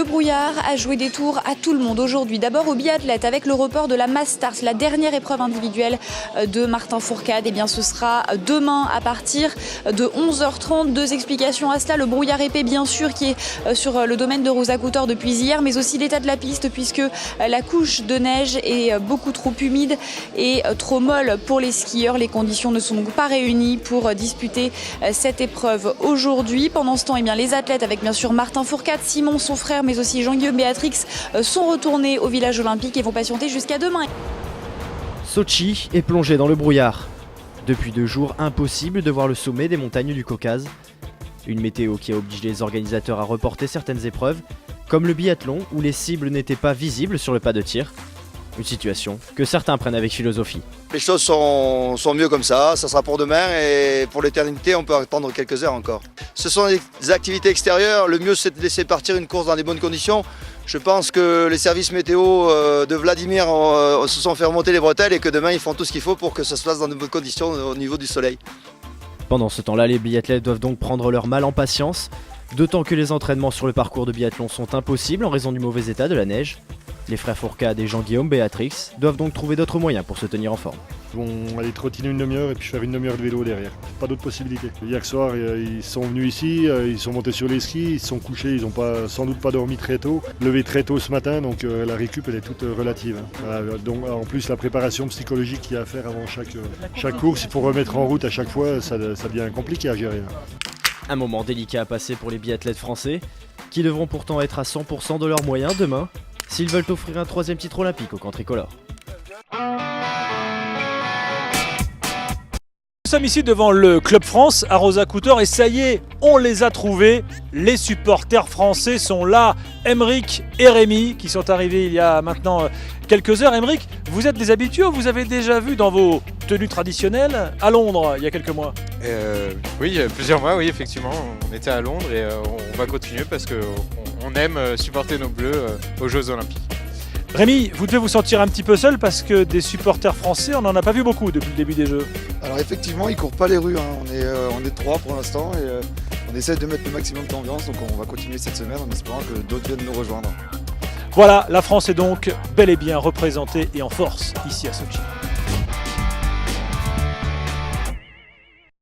brouillard a joué des tours à tout le monde aujourd'hui. D'abord au biathlète avec le report de la Mass Start, la dernière épreuve individuelle de Martin Fourcade. Eh bien, ce sera demain à partir de 11h30. Deux explications à cela. Le brouillard épais, bien sûr, qui est sur le domaine de Rosa Couture depuis hier, mais aussi l'état de la piste puisque la couche de neige est beaucoup trop humide et trop molle pour les skieurs. Les conditions ne sont donc pas réunies pour disputer cette épreuve aujourd'hui. Pendant ce temps, eh bien, les athlètes avec bien sûr Martin Fourcade, Simon son frère, mais aussi Jean-Guillaume Béatrix sont retournés au village olympique et vont patienter jusqu'à demain. Sotchi est plongé dans le brouillard. Depuis 2 jours, impossible de voir le sommet des montagnes du Caucase. Une météo qui a obligé les organisateurs à reporter certaines épreuves, comme le biathlon où les cibles n'étaient pas visibles sur le pas de tir. Une situation que certains prennent avec philosophie. Les choses sont mieux comme ça sera pour demain et pour l'éternité on peut attendre quelques heures encore. Ce sont des activités extérieures, le mieux c'est de laisser partir une course dans des bonnes conditions. Je pense que les services météo de Vladimir se sont fait remonter les bretelles et que demain ils font tout ce qu'il faut pour que ça se passe dans de bonnes conditions au niveau du soleil. Pendant ce temps-là, les biathlètes doivent donc prendre leur mal en patience, d'autant que les entraînements sur le parcours de biathlon sont impossibles en raison du mauvais état de la neige. Les frères Fourcade et Jean-Guillaume Béatrix doivent donc trouver d'autres moyens pour se tenir en forme. Ils vont aller trottiner une demi-heure et puis faire une demi-heure de vélo derrière. Pas d'autre possibilité. Hier soir, ils sont venus ici, ils sont montés sur les skis, ils se sont couchés, ils n'ont sans doute pas dormi très tôt. Levé très tôt ce matin, donc la récup elle est toute relative. Voilà, donc, en plus, la préparation psychologique qu'il y a à faire avant chaque course, il faut remettre en route à chaque fois, ça devient compliqué à gérer. Un moment délicat à passer pour les biathlètes français, qui devront pourtant être à 100% de leurs moyens demain, s'ils veulent offrir un 3e titre olympique au camp tricolore. Nous sommes ici devant le Club France à Rosa Couture et ça y est, on les a trouvés. Les supporters français sont là. Aymeric et Rémi qui sont arrivés il y a maintenant quelques heures. Aymeric, vous êtes des habitués ou vous avez déjà vu dans vos tenues traditionnelles à Londres il y a quelques mois? Oui, il y a plusieurs mois, oui, effectivement. On était à Londres et on va continuer parce qu'on aime supporter nos bleus aux Jeux Olympiques. Rémi, vous devez vous sentir un petit peu seul parce que des supporters français, on n'en a pas vu beaucoup depuis le début des Jeux. Alors effectivement, ils courent pas les rues, on est 3 pour l'instant et on essaie de mettre le maximum d'ambiance, donc on va continuer cette semaine en espérant que d'autres viennent nous rejoindre. Voilà, la France est donc bel et bien représentée et en force ici à Sotchi.